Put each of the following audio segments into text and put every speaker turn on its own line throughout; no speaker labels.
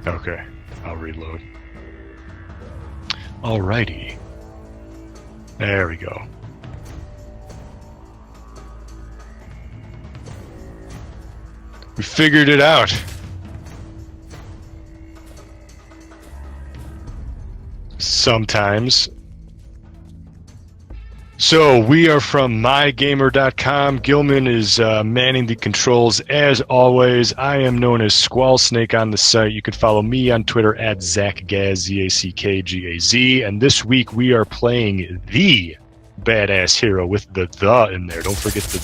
Okay, I'll reload. Alrighty. There we go. We figured it out. Sometimes. So we are from MyGamer.com. Gillman is manning the controls as always. I am known as Squall Snake on the site. You can follow me on Twitter at ZackGaz, Z-A-C-K-G-A-Z. And this week we are playing the badass hero with the in there. Don't forget the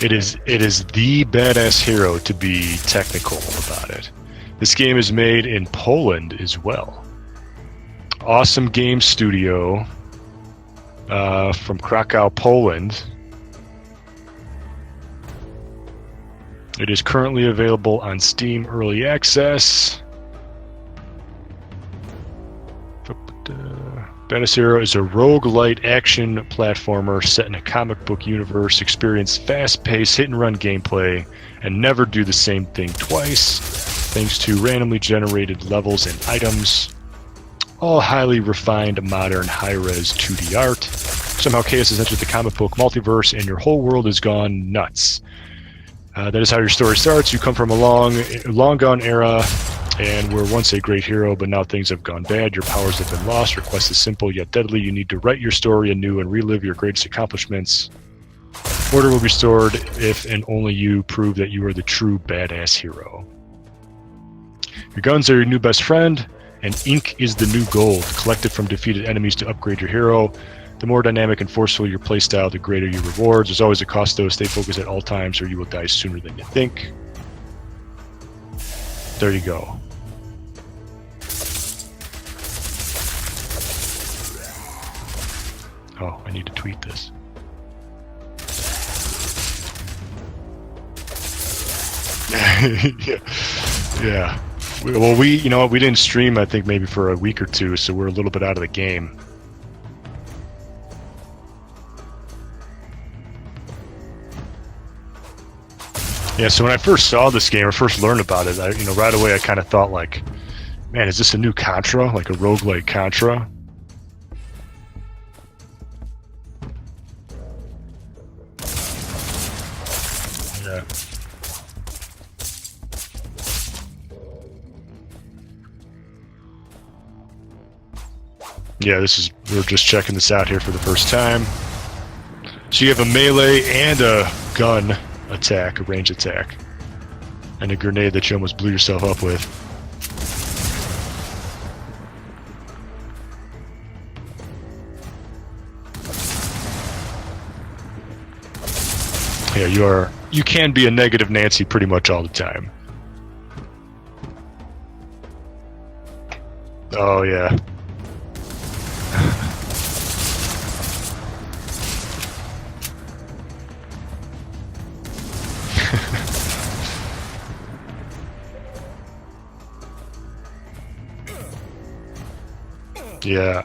It is the badass hero, to be technical about it. This game is made in Poland as well. Awesome Game Studio from Krakow, Poland. It is currently available on Steam Early Access. Badass Hero is a roguelite action platformer set in a comic book universe. Experience fast-paced hit-and-run gameplay and never do the same thing twice, thanks to randomly generated levels and items. All highly refined, modern, high-res 2D art. Somehow chaos has entered the comic book multiverse and your whole world has gone nuts. That is how your story starts. You come from a long gone era and were once a great hero, but now things have gone bad. Your powers have been lost. Your quest is simple yet deadly. You need to write your story anew and relive your greatest accomplishments. Order will be restored if and only you prove that you are the true badass hero. Your guns are your new best friend, and ink is the new gold, collected from defeated enemies to upgrade your hero. The more dynamic and forceful your playstyle, the greater your rewards. There's always a cost, though. Stay focused at all times, or you will die sooner than you think. There you go. Oh, I need to tweet this. Yeah. Well, we didn't stream, I think, maybe for a week or two, so we're a little bit out of the game. Yeah, so when I first saw this game, or first learned about it, right away I kind of thought, like, man, is this a new Contra? Like a roguelike Contra? Yeah. Yeah, we're just checking this out here for the first time. So you have a melee and a gun attack, a range attack, and a grenade that you almost blew yourself up with. Yeah, you can be a negative Nancy pretty much all the time. Oh yeah. Yeah.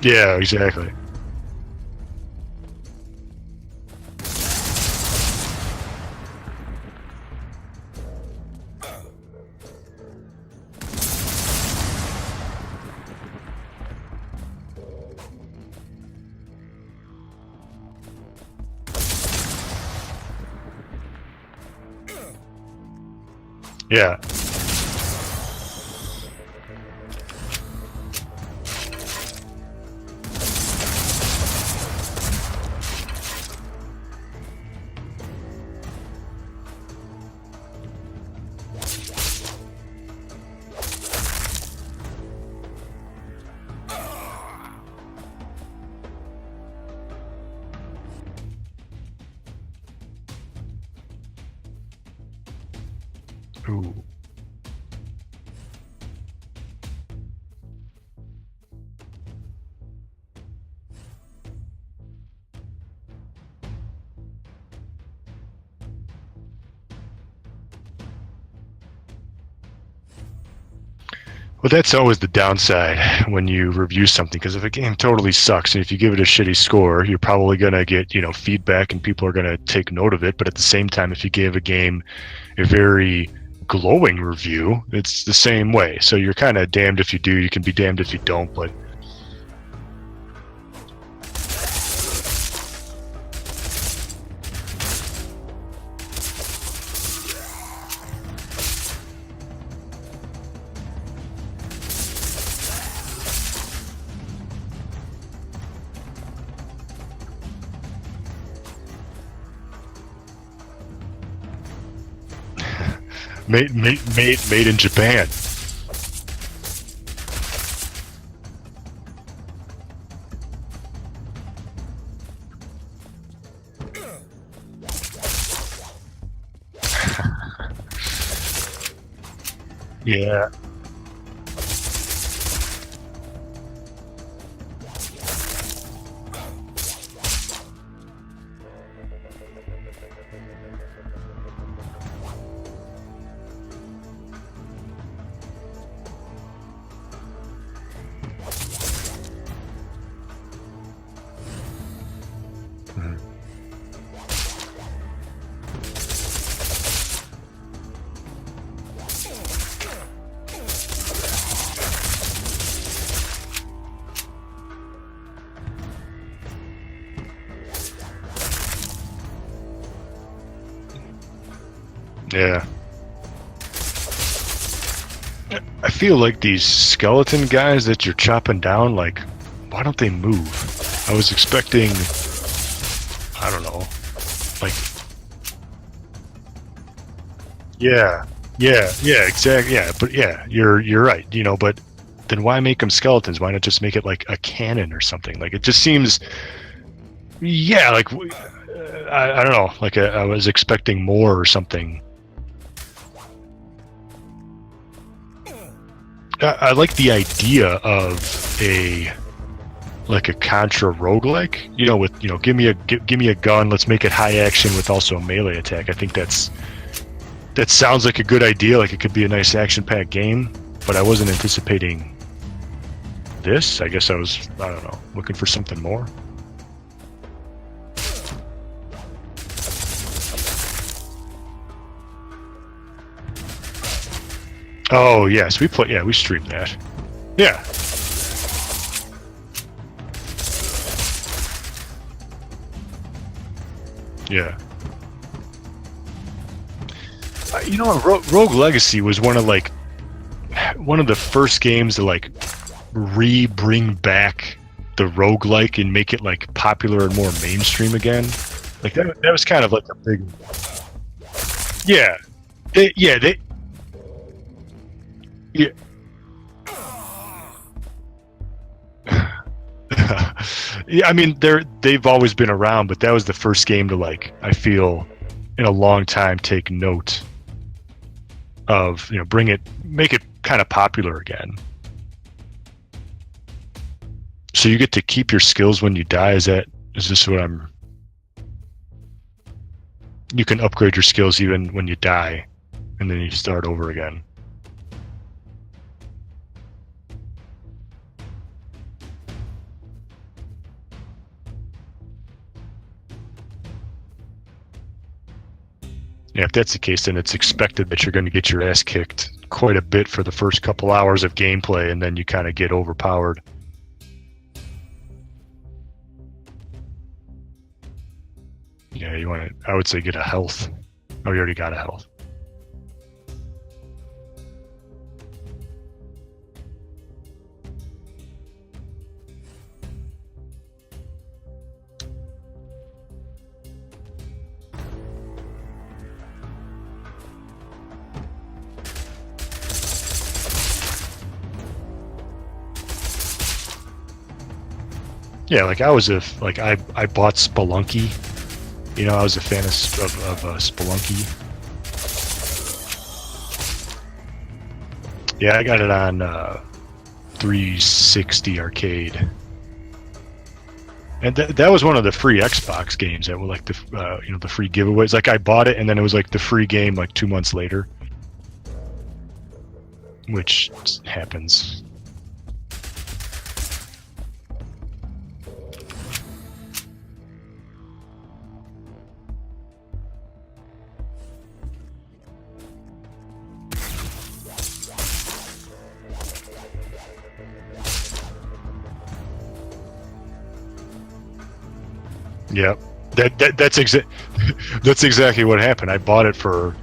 Yeah, exactly. Yeah. Ooh. Well, that's always the downside when you review something, because if a game totally sucks and if you give it a shitty score, you're probably going to get, feedback and people are going to take note of it. But at the same time, if you give a game a very glowing review, it's the same way. So you're kind of damned if you do, you can be damned if you don't. But made in Japan. Yeah. Yeah. I feel like these skeleton guys that you're chopping down, like, why don't they move? I was expecting, I don't know, like, yeah, exactly, yeah, but yeah, you're right, but then why make them skeletons? Why not just make it like a cannon or something? Like, it just seems, yeah, like, I don't know, like I was expecting more or something. I like the idea of a Contra roguelike, with give me a gun, let's make it high action with also a melee attack. I think that sounds like a good idea, like it could be a nice action-packed game, but I wasn't anticipating this. I guess I don't know, looking for something more. Oh yes, we streamed that. Yeah. Yeah. Rogue Legacy was one of the first games to bring back the roguelike and make it like popular and more mainstream again. Like that was kind of like a big. Yeah. Yeah. Yeah, I mean they've always been around, but that was the first game to I feel in a long time take note of, make it kind of popular again. So you get to keep your skills when you die. Is this what I'm? You can upgrade your skills even when you die, and then you start over again. Yeah, if that's the case, then it's expected that you're going to get your ass kicked quite a bit for the first couple hours of gameplay, and then you kind of get overpowered. Yeah, you want to, I would say, get a health. Oh, you already got a health. Yeah, I bought Spelunky. I was a fan of Spelunky. Yeah, I got it on 360 arcade, and that was one of the free Xbox games that were like the the free giveaways. Like I bought it, and then it was like the free game 2 months later. which happens. Yep, that's exactly what happened. I bought it for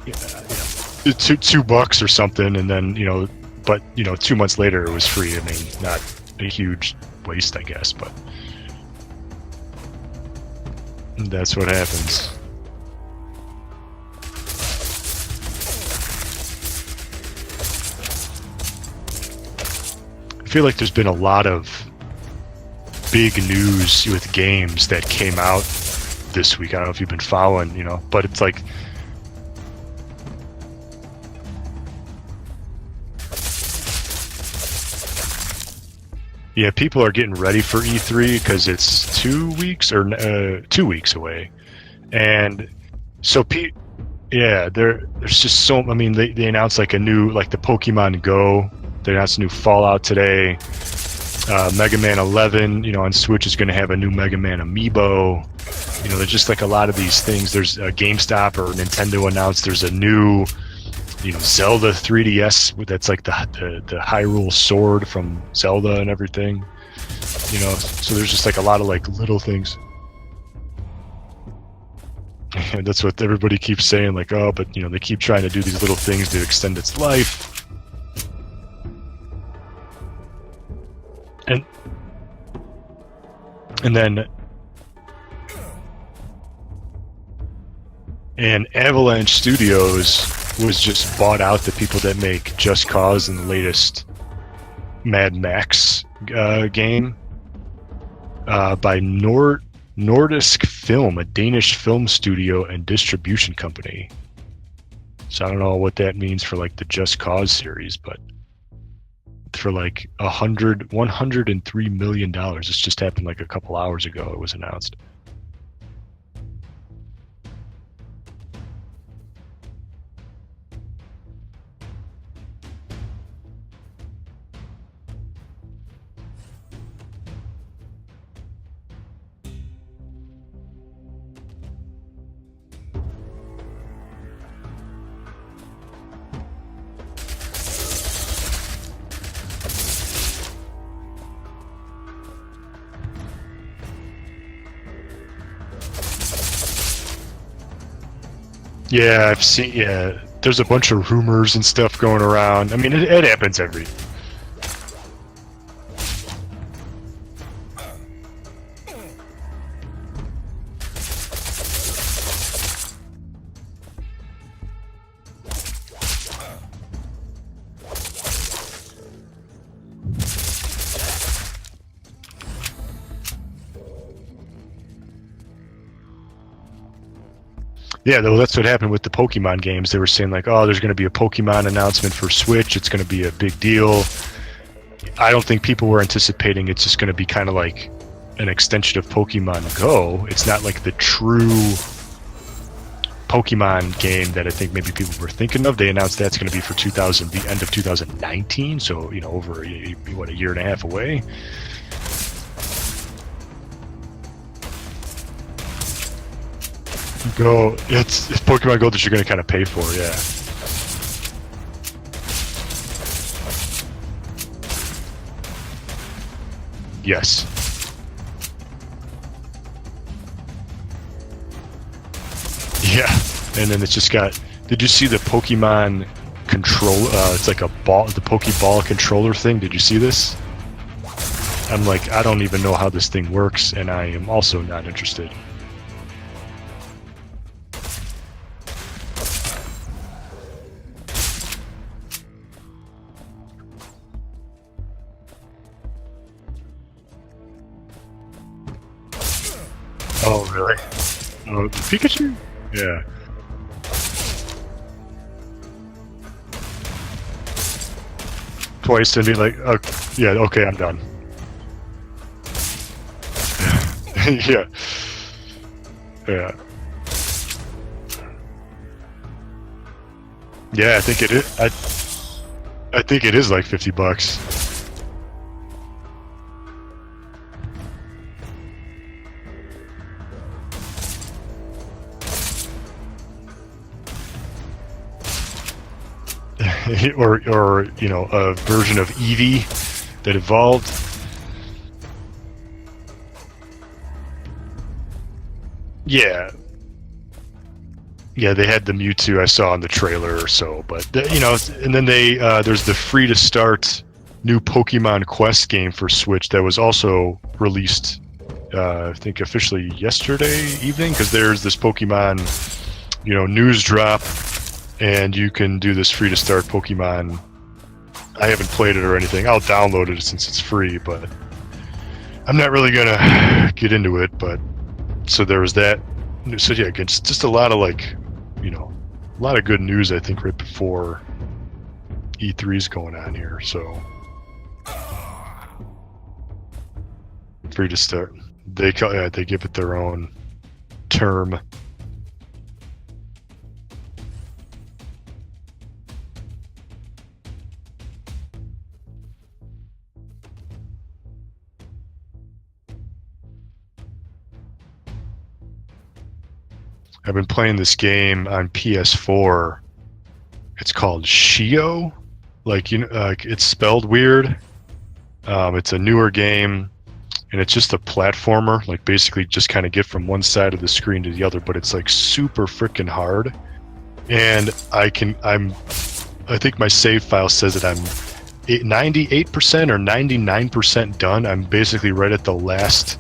$2 or something, and then but 2 months later it was free. I mean, not a huge waste, I guess, but that's what happens. I feel like there's been a lot of big news with games that came out this week. I don't know if you've been following, but it's like people are getting ready for E3 because it's 2 weeks or 2 weeks away, and so there's just so. I mean, they announced like a new, like the Pokemon Go. They announced a new Fallout today. Mega Man 11, on Switch is going to have a new Mega Man amiibo. There's just like a lot of these things. There's a GameStop or Nintendo announced there's a new, Zelda 3DS that's like the Hyrule Sword from Zelda and everything. So there's just like a lot of like little things. And that's what everybody keeps saying, like, oh, but they keep trying to do these little things to extend its life. And then Avalanche Studios was just bought out, the people that make Just Cause and the latest Mad Max game, by Nordisk Film, a Danish film studio and distribution company. So I don't know what that means for like the Just Cause series, but for like $103 million. This just happened like a couple hours ago. It was announced. Yeah, I've seen. Yeah, there's a bunch of rumors and stuff going around. I mean, it happens every. Yeah, well, that's what happened with the Pokemon games. They were saying like, oh, there's going to be a Pokemon announcement for Switch. It's going to be a big deal. I don't think people were anticipating it's just going to be kind of like an extension of Pokemon Go. It's not like the true Pokemon game that I think maybe people were thinking of. They announced that's going to be for the end of 2019. So over a year and a half away. Go, it's Pokemon Go that you're going to kind of pay for, yeah. Yes. Yeah, and then it's just got. Did you see the Pokemon control? It's like a ball, the Pokeball controller thing. Did you see this? I'm like, I don't even know how this thing works, and I am also not interested. Oh, really? Oh, Pikachu? Yeah. Twice and be like, yeah, okay, I'm done. Yeah. Yeah. Yeah, I think it is. I think it is like $50. or you know, a version of Eevee that evolved. Yeah. Yeah, they had the Mewtwo I saw in the trailer or so, but you know, and then they there's the free to start new Pokemon Quest game for Switch that was also released I think officially yesterday evening, because there's this Pokemon, you know, news drop, and you can do this free to start Pokemon. I haven't played it or anything. I'll download it since it's free, but I'm not really gonna get into it. But so there was that. So yeah, just a lot of, like, you know, a lot of good news, I think, right before E3's going on here. So free to start. They give it their own term. I've been playing this game on PS4. It's called Shio. Like, you know, it's spelled weird. It's a newer game, and it's just a platformer. Like, basically, just kind of get from one side of the screen to the other. But it's like super freaking hard. And I think my save file says that I'm 98% or 99% done. I'm basically right at the last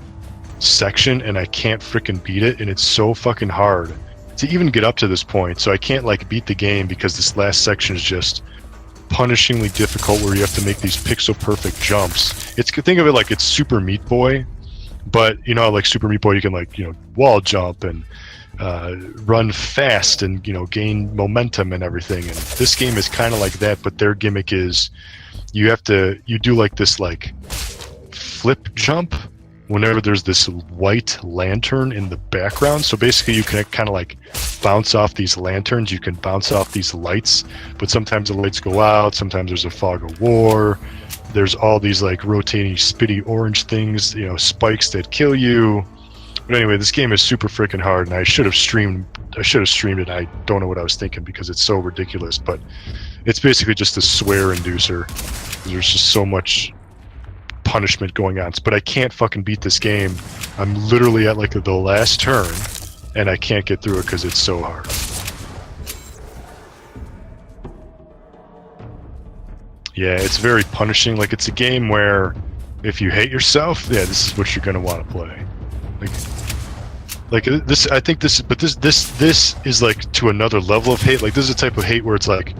section, and I can't freaking beat it, and it's so fucking hard to even get up to this point. So I can't, like, beat the game because this last section is just punishingly difficult, where you have to make these pixel perfect jumps. Think of it like it's Super Meat Boy, but you know, like Super Meat Boy, you can, like, you know, wall jump and run fast and, you know, gain momentum and everything. And this game is kind of like that, but their gimmick is you do like this, like, flip jump whenever there's this white lantern in the background. So basically you can kind of like bounce off these lanterns, you can bounce off these lights, but sometimes the lights go out, sometimes there's a fog of war, there's all these, like, rotating spitty orange things, you know, spikes that kill you. But anyway, this game is super freaking hard, and I should have streamed it. I don't know what I was thinking because it's so ridiculous, but it's basically just a swear inducer. There's just so much punishment going on, but I can't fucking beat this game. I'm literally at, like, the last turn, and I can't get through it because it's so hard. Yeah, it's very punishing. Like, it's a game where if you hate yourself, yeah, this is what you're gonna want to play. Like this, I think this, but this is, like, to another level of hate. Like, this is a type of hate where it's like,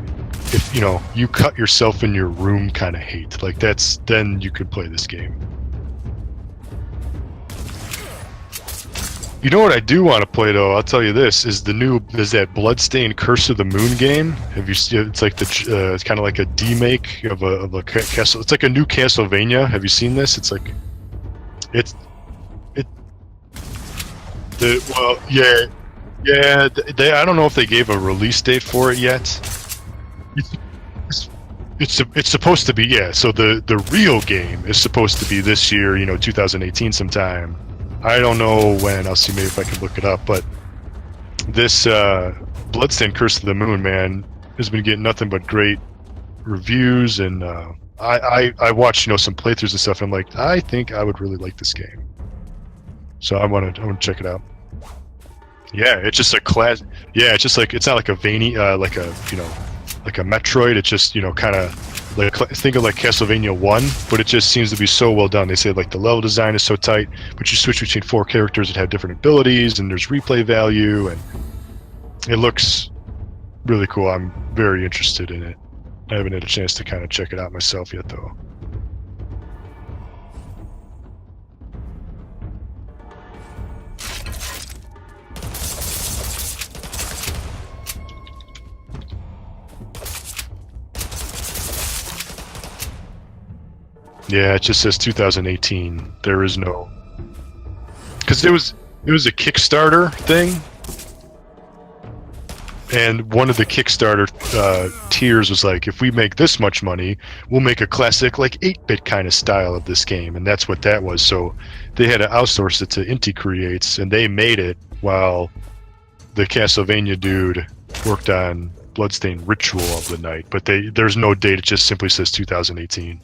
if, you know, you cut yourself in your room kind of hate. Like, then you could play this game. You know what I do want to play, though? I'll tell you this: is that Bloodstained Curse of the Moon game? Have you seen? It's like it's kind of like a demake of a castle. It's like a new Castlevania. Have you seen this? It's like, yeah. I don't know if they gave a release date for it yet. It's supposed to be, yeah. So the real game is supposed to be this year, you know, 2018 sometime. I don't know when. I'll see, maybe if I can look it up. But this Bloodstained Curse of the Moon, man, has been getting nothing but great reviews, and I watched, you know, some playthroughs and stuff, and I'm like, I think I would really like this game. So I want to check it out. Yeah, it's just a class. Yeah, it's just like, it's not like a veiny, like a, you know, like a Metroid. It's just, you know, kind of like, think of like Castlevania 1, but it just seems to be so well done. They say, like, the level design is so tight, but you switch between 4 characters that have different abilities, and there's replay value, and it looks really cool. I'm very interested in it. I haven't had a chance to kind of check it out myself yet, though. Yeah, it just says 2018. There is no, because it was a Kickstarter thing, And one of the Kickstarter tiers was like, if we make this much money, we'll make a classic, like 8-bit kind of style of this game, and that's what that was. So they had to outsource it to Inti Creates, and they made it while the Castlevania dude worked on Bloodstained Ritual of the Night. But there's no date; it just simply says 2018.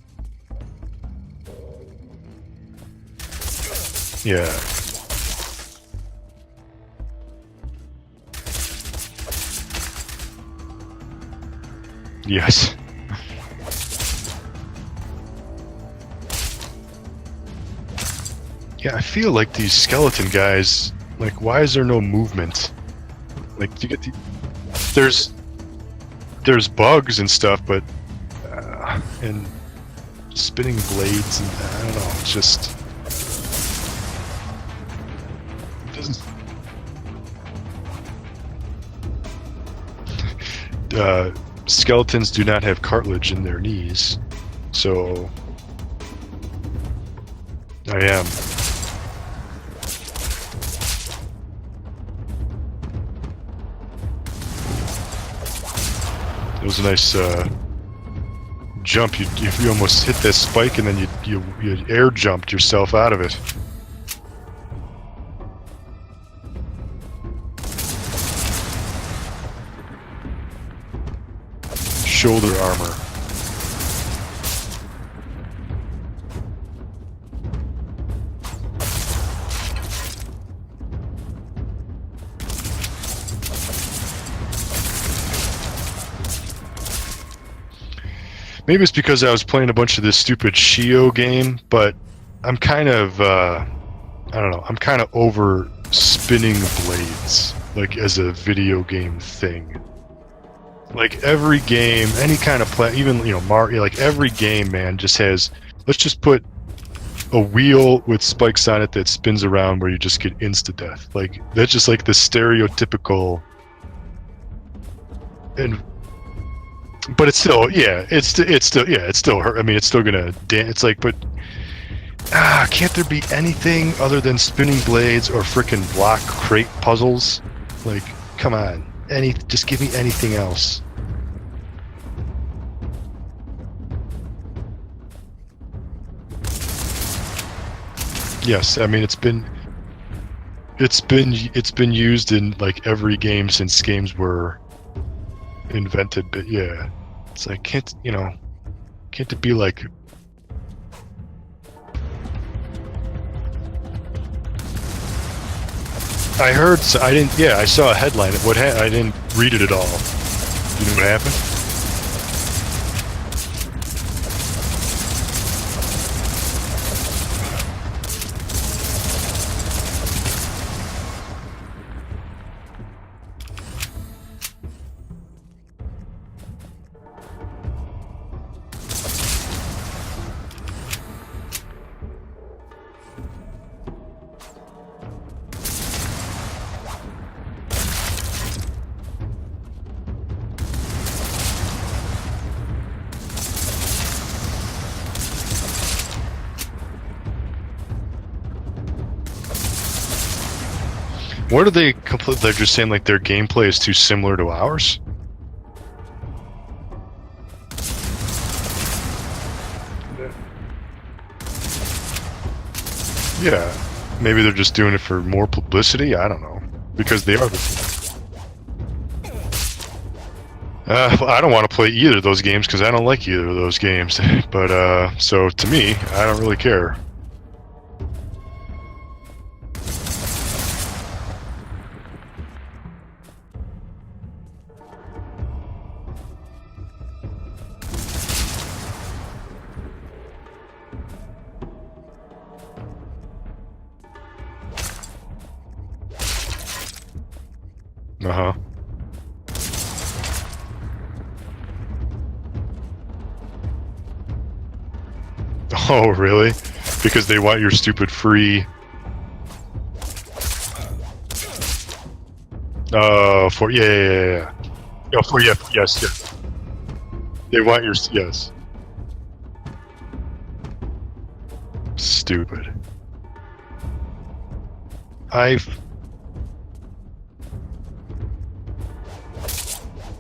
Yeah. Yes. Yeah, I feel like these skeleton guys, like, why is there no movement? Like, you get there's bugs and stuff, but and spinning blades, and I don't know, it's just it doesn't. Skeletons do not have cartilage in their knees, so I am. It was a nice jump. You almost hit that spike, and then you air jumped yourself out of it. Shoulder armor. Maybe it's because I was playing a bunch of this stupid Shio game, but I'm kind of, I don't know, I'm kind of over spinning blades, like, as a video game thing. Like, every game, any kind of play, even, you know, Mario, like, every game, man, just has, let's just put a wheel with spikes on it that spins around where you just get insta-death. Like, that's just, like, the stereotypical, and but it's still, yeah, it's still hurt. I mean, it's still gonna dance. It's like, but can't there be anything other than spinning blades or frickin' block crate puzzles? Like, come on, just give me anything else. Yes, I mean it's been used in like every game since games were invented, but yeah, it's like, can't it be like, I heard, so I didn't, yeah, I saw a headline, I didn't read it at all. You know what happened? What are they they're just saying, like, their gameplay is too similar to ours? Yeah, maybe they're just doing it for more publicity, I don't know. Because they are I don't want to play either of those games because I don't like either of those games. But, so to me, I don't really care. Uh-huh. Oh, really? Because they want your stupid free... for... Yeah. Oh, for, yeah, yes. They want your... Yes. Stupid.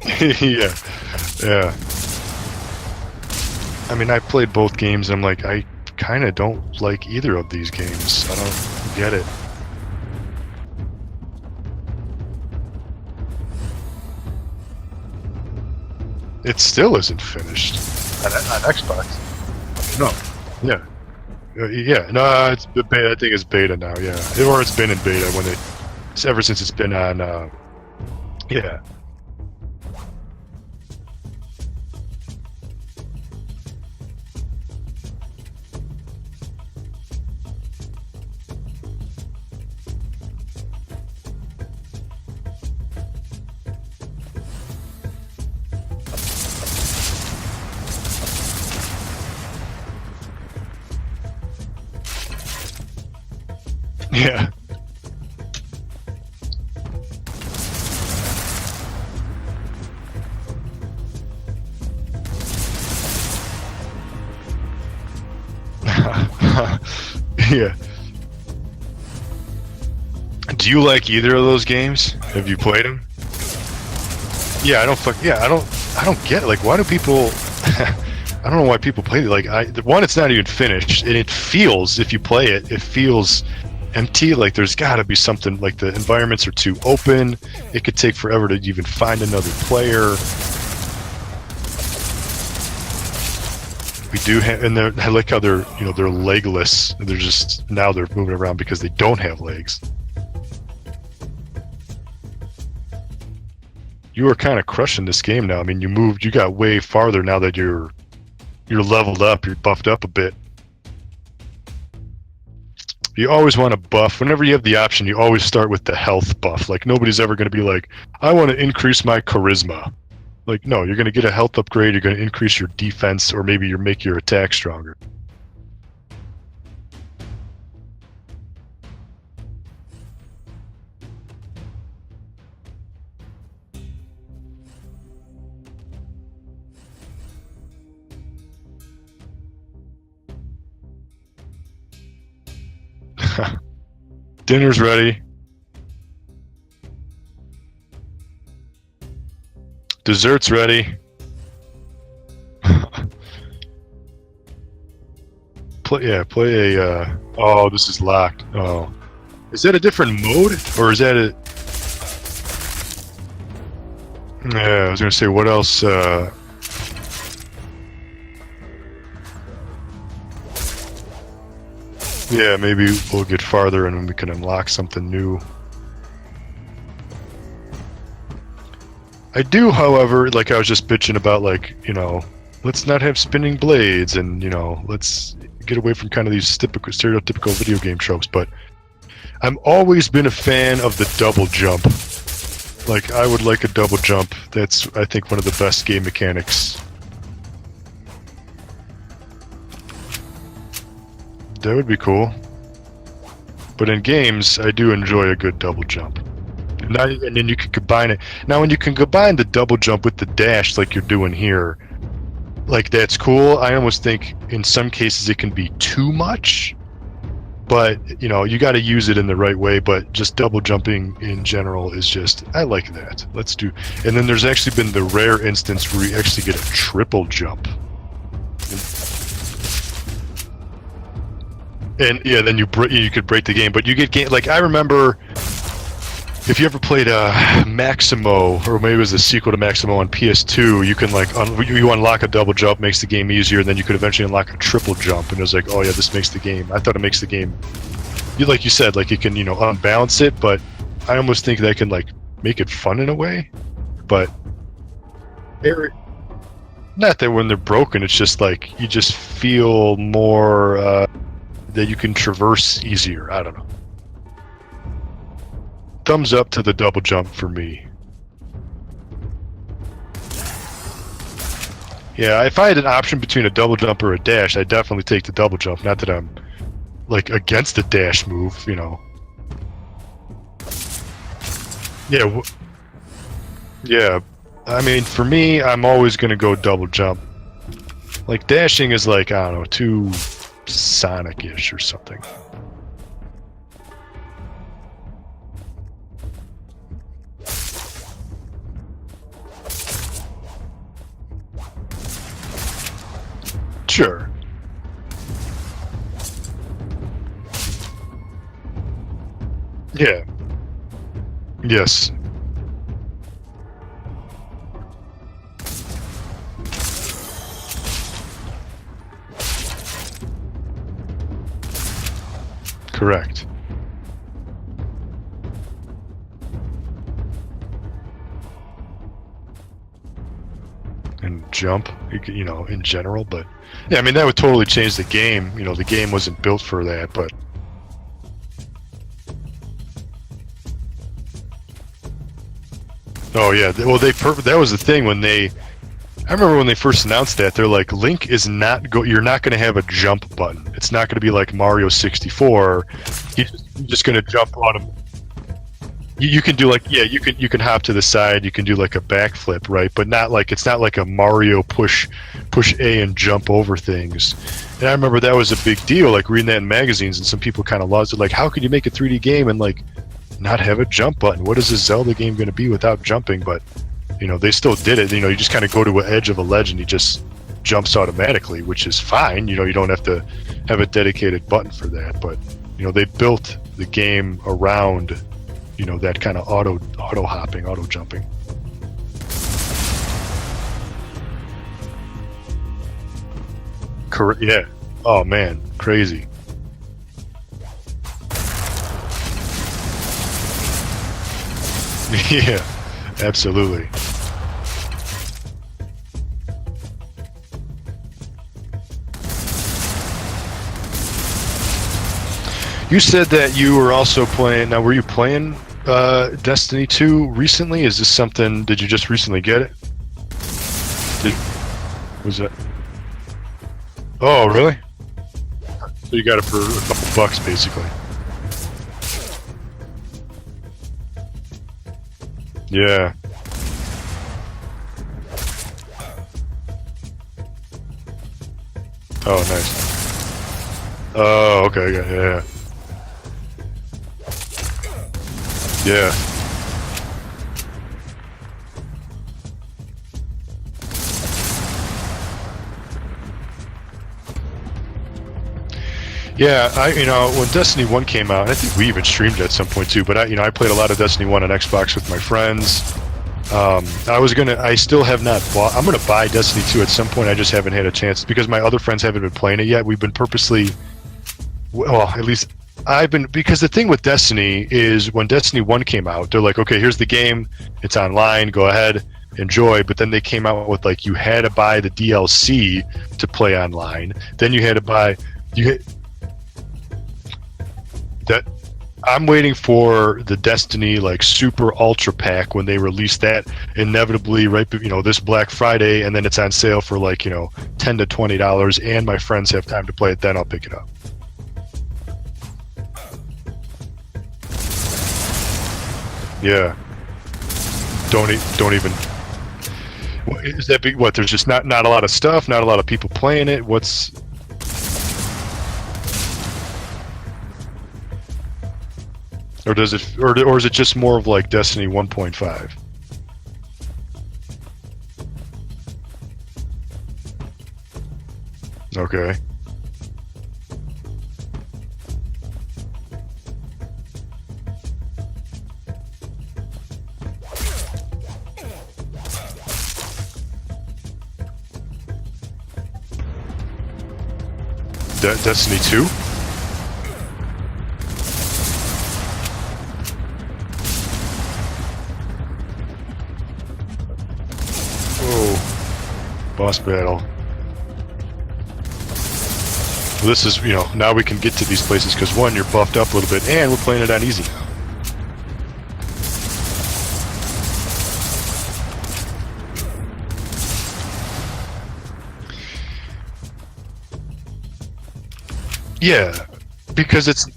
Yeah, yeah. I mean, I played both games. I'm like, I kind of don't like either of these games. I don't get it. It still isn't finished on Xbox. No. Yeah. Yeah. No, it's beta. I think it's beta now. Yeah, or it's been in beta ever since it's been on. Yeah. Yeah. Yeah. Do you like either of those games? Have you played them? Yeah, I don't fuck. Yeah, I don't get it. Like, why do people? I don't know why people play it. Like, one, it's not even finished, and it feels, if you play it, it feels empty. Like, there's got to be something. Like, the environments are too open. It could take forever to even find another player. We do have, and I like how they're legless. They're just now they're moving around because they don't have legs. You are kind of crushing this game now. I mean, you got way farther now that you're leveled up, you're buffed up a bit. You always want to buff. Whenever you have the option, you always start with the health buff. Like, nobody's ever going to be like, I want to increase my charisma. Like, no, you're going to get a health upgrade, you're going to increase your defense, or maybe you make your attack stronger. Dinner's ready. Dessert's ready. Play a. Oh, this is locked. Oh, is that a different mode, or is that a? Yeah, I was gonna say, what else? Yeah, maybe we'll get farther and we can unlock something new. I do, however, like I was just bitching about, like, let's not have spinning blades, and let's get away from kind of these stereotypical video game tropes. But I've always been a fan of the double jump. Like, I would like a double jump. That's, I think, one of the best game mechanics. That would be cool. But in games, I do enjoy a good double jump. And then you can combine it. Now, when you can combine the double jump with the dash like you're doing here, like, that's cool. I almost think in some cases it can be too much. But, you got to use it in the right way. But just double jumping in general is just, I like that. Let's do. And then there's actually been the rare instance where you actually get a triple jump. And yeah, then you could break the game. But you get game, like, I remember, if you ever played Maximo, or maybe it was the sequel to Maximo on PS2, you can, like, you unlock a double jump, makes the game easier, and then you could eventually unlock a triple jump, and it was like, oh yeah, this makes the game. I thought it makes the game, like you said, like, you can, unbalance it, but I almost think that can, like, make it fun in a way. But not that when they're broken, it's just like you just feel more that you can traverse easier. I don't know. Thumbs up to the double jump for me. Yeah, if I had an option between a double jump or a dash, I'd definitely take the double jump. Not that I'm, like, against the dash move, Yeah, yeah. I mean, for me, I'm always going to go double jump. Like, dashing is, like, I don't know, too Sonic-ish or something. Sure. Yeah. Yes. Correct. And jump, you know, in general, but yeah, I mean that would totally change the game. You know, the game wasn't built for that, but oh yeah, well that was the thing when they. I remember when they first announced that, they're like, Link is not you're not going to have a jump button. It's not going to be like Mario 64. He's just going to jump on him. You can do like, yeah, you can hop to the side, you can do like a backflip, right? But not like, it's not like a Mario push A and jump over things. And I remember that was a big deal, like reading that in magazines, and some people kind of lost it, like, how could you make a 3D game and like not have a jump button? What is a Zelda game going to be without jumping? But you know, they still did it. You know, you just kind of go to an edge of a ledge and he just jumps automatically, which is fine. You know, you don't have to have a dedicated button for that. But you know, they built the game around, you know, that kind of auto hopping, auto jumping. Correct. Yeah. Oh man, crazy. Yeah, absolutely. You said that you were also playing. Now, were you playing Destiny 2 recently? Is this something? Did you just recently get it? Was it? Oh, really? So you got it for a couple bucks, basically. Yeah. Oh, nice. Oh, okay, yeah. Yeah. Yeah, you know, when Destiny 1 came out, I think we even streamed it at some point too, but I played a lot of Destiny 1 on Xbox with my friends. I still have not bought, I'm gonna buy Destiny 2 at some point, I just haven't had a chance, because my other friends haven't been playing it yet. We've been purposely, well, at least because the thing with Destiny is when Destiny 1 came out, they're like, okay, here's the game, it's online, go ahead, enjoy. But then they came out with like, you had to buy the DLC to play online. Then you had to buy, that I'm waiting for the Destiny like super ultra pack when they release that inevitably right, you know, this Black Friday, and then it's on sale for like, you know, $10 to $20, and my friends have time to play it, then I'll pick it up. Yeah. Don't even. Is that what? There's just not a lot of stuff, not a lot of people playing it. What's? Or does it, or is it just more of like Destiny 1.5? Okay. Destiny 2? Whoa. Boss battle. Well, this is, you know, now we can get to these places because one, you're buffed up a little bit, and we're playing it on easy now. Yeah, because it's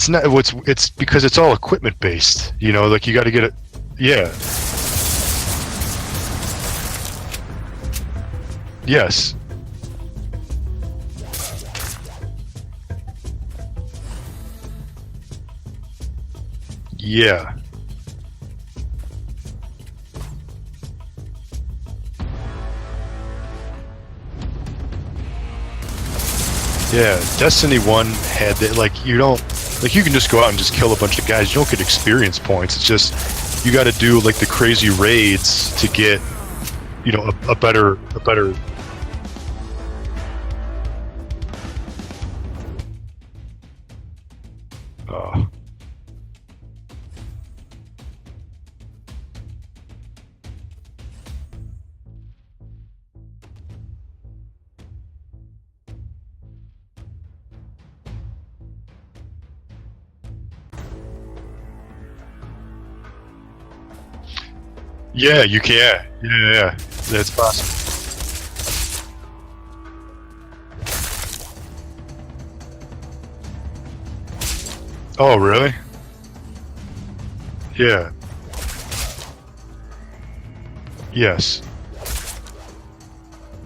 not it's because it's all equipment based, you know, like you got to get it. Yeah. Yes. Yeah. Yeah, Destiny 1 had that, like, you don't, like, you can just go out and just kill a bunch of guys. You don't get experience points. It's just, you got to do, like, the crazy raids to get, you know, a better. Uh, yeah, you can. Yeah, that's possible. Oh, really? Yeah. Yes.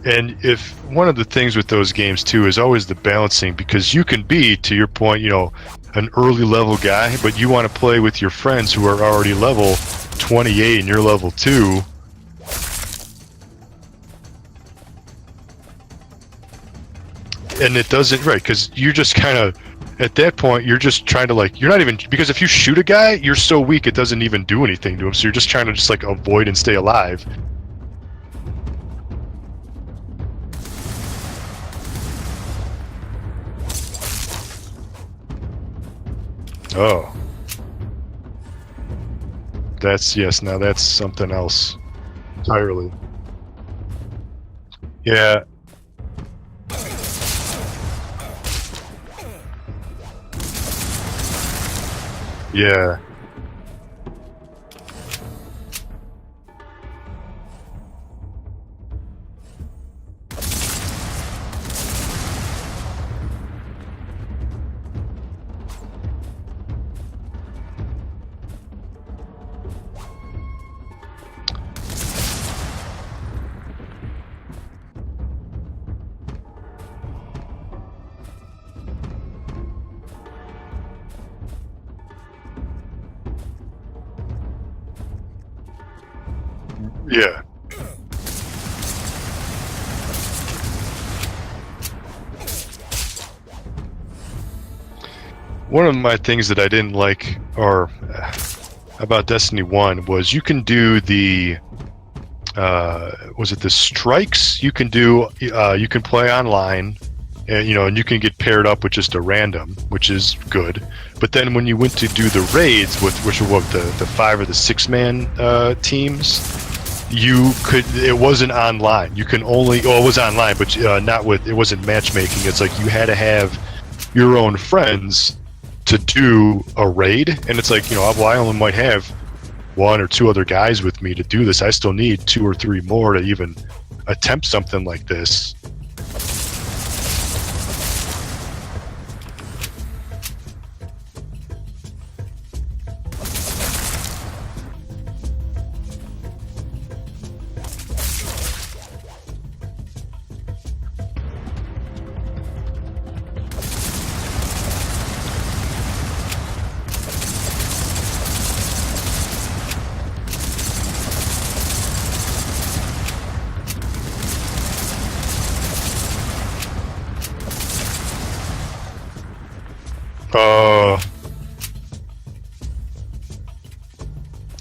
And if one of the things with those games too is always the balancing, because you can be, to your point, you know, an early level guy, but you want to play with your friends who are already level 28 and you're level 2. And it doesn't, right, because you're just kind of, at that point, you're just trying to, like, you're not even, because if you shoot a guy, you're so weak it doesn't even do anything to him, so you're just trying to just, like, avoid and stay alive. Oh. That's, yes, now that's something else entirely. Yeah. Yeah. Yeah. One of my things that I didn't like, or about Destiny 1, was you can do the, was it the strikes? You can do, you can play online, and, you know, and you can get paired up with just a random, which is good. But then when you went to do the raids, with which were what, the 5 or the 6-man teams, you could, it wasn't online. You can only, well, it was online, but not with, it wasn't matchmaking. It's like you had to have your own friends to do a raid, and it's like, you know, well, I only might have 1 or 2 other guys with me to do this. I still need 2 or 3 more to even attempt something like this.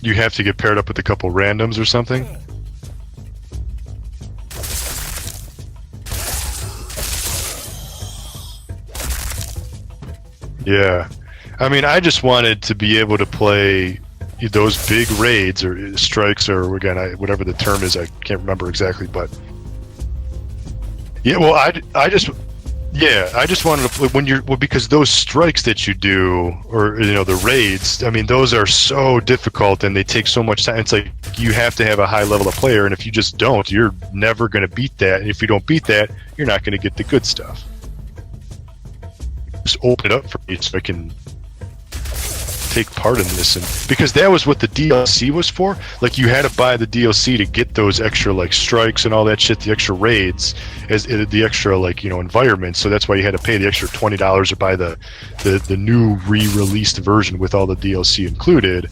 You have to get paired up with a couple randoms or something? Yeah. I mean, I just wanted to be able to play those big raids or strikes, or again, whatever the term is, I can't remember exactly, but yeah, well, I just, yeah, I just wanted to play when you're, well, because those strikes that you do, or, you know, the raids, I mean, those are so difficult and they take so much time. It's like you have to have a high level of player, and if you just don't, you're never going to beat that. And if you don't beat that, you're not going to get the good stuff. Just open it up for me so I can take part in this, and because that was what the DLC was for. Like, you had to buy the DLC to get those extra, like, strikes and all that shit, the extra raids, as the extra, like, you know, environments. So that's why you had to pay the extra $20 to buy the new re-released version with all the DLC included.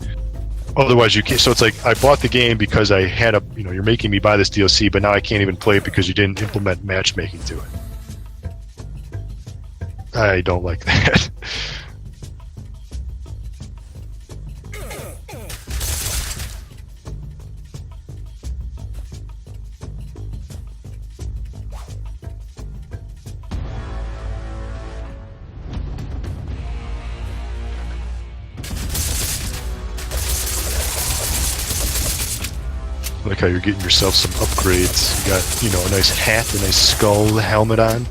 Otherwise, you can't. So it's like, I bought the game because I had a, you know, you're making me buy this DLC, but now I can't even play it because you didn't implement matchmaking to it. I don't like that. Like how you're getting yourself some upgrades. You got, a nice hat, a nice skull helmet on.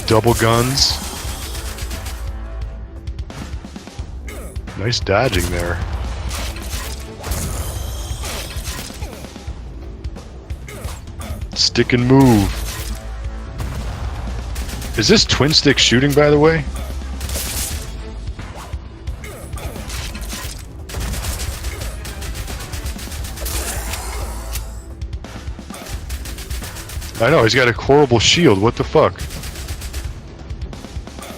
Double guns. Nice dodging there. Stick and move. Is this twin stick shooting, by the way? I know, he's got a horrible shield. What the fuck?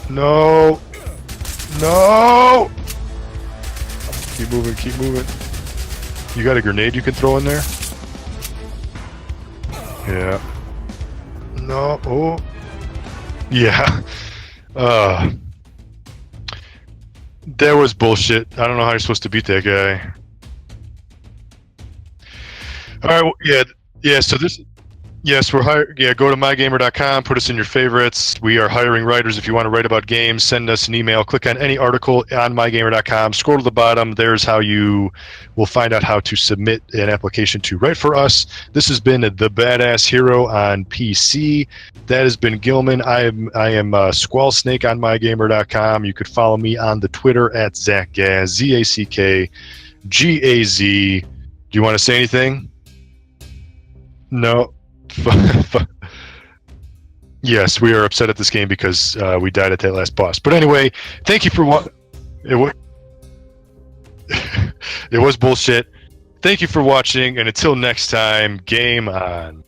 No! No! Keep moving, keep moving. You got a grenade you can throw in there? Yeah. No. Oh. Yeah. That was bullshit. I don't know how you're supposed to beat that guy. Alright, well, yeah, so this... Yes, we're hiring. Yeah, go to mygamer.com, put us in your favorites. We are hiring writers. If you want to write about games, send us an email. Click on any article on mygamer.com. Scroll to the bottom. There's how you will find out how to submit an application to write for us. This has been the Badass Hero on PC. That has been Gillman. I am Squall Snake on mygamer.com. You could follow me on the Twitter at ZackGaz, ZackGaz. Do you want to say anything? No. Yes, we are upset at this game because we died at that last boss. But anyway, thank you for what it was bullshit. Thank you for watching, and until next time, game on.